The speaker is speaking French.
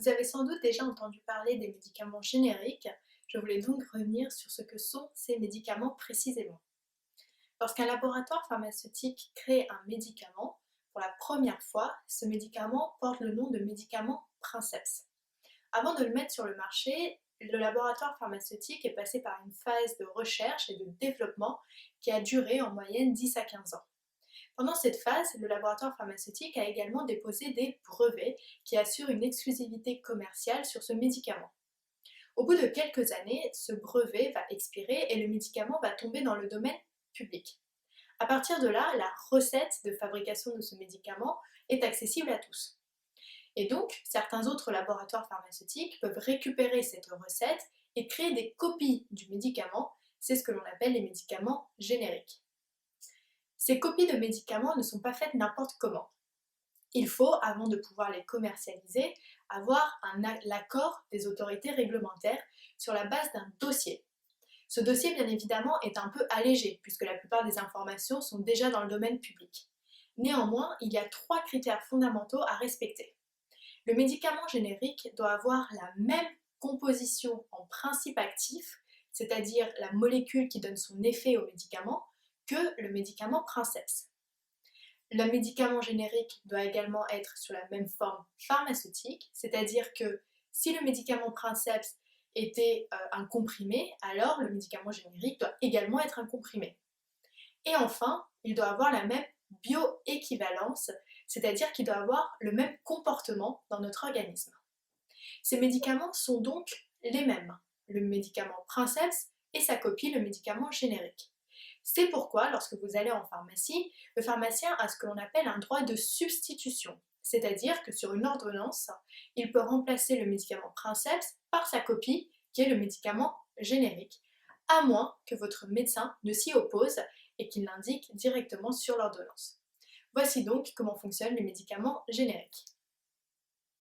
Vous avez sans doute déjà entendu parler des médicaments génériques. Je voulais donc revenir sur ce que sont ces médicaments précisément. Lorsqu'un laboratoire pharmaceutique crée un médicament, pour la première fois, ce médicament porte le nom de médicament Princeps. Avant de le mettre sur le marché, le laboratoire pharmaceutique est passé par une phase de recherche et de développement qui a duré en moyenne 10 à 15 ans. Pendant cette phase, le laboratoire pharmaceutique a également déposé des brevets qui assurent une exclusivité commerciale sur ce médicament. Au bout de quelques années, ce brevet va expirer et le médicament va tomber dans le domaine public. À partir de là, la recette de fabrication de ce médicament est accessible à tous. Et donc, certains autres laboratoires pharmaceutiques peuvent récupérer cette recette et créer des copies du médicament. C'est ce que l'on appelle les médicaments génériques. Ces copies de médicaments ne sont pas faites n'importe comment. Il faut, avant de pouvoir les commercialiser, avoir l'accord des autorités réglementaires sur la base d'un dossier. Ce dossier, bien évidemment, est un peu allégé, puisque la plupart des informations sont déjà dans le domaine public. Néanmoins, il y a 3 critères fondamentaux à respecter. Le médicament générique doit avoir la même composition en principe actif, c'est-à-dire la molécule qui donne son effet au médicament, que le médicament Princeps. Le médicament générique doit également être sous la même forme pharmaceutique, c'est-à-dire que si le médicament Princeps était un comprimé, alors le médicament générique doit également être un comprimé. Et enfin, il doit avoir la même bioéquivalence, c'est-à-dire qu'il doit avoir le même comportement dans notre organisme. Ces médicaments sont donc les mêmes, le médicament Princeps et sa copie, le médicament générique. C'est pourquoi, lorsque vous allez en pharmacie, le pharmacien a ce que l'on appelle un droit de substitution, c'est-à-dire que sur une ordonnance, il peut remplacer le médicament Princeps par sa copie, qui est le médicament générique, à moins que votre médecin ne s'y oppose et qu'il l'indique directement sur l'ordonnance. Voici donc comment fonctionnent les médicaments génériques.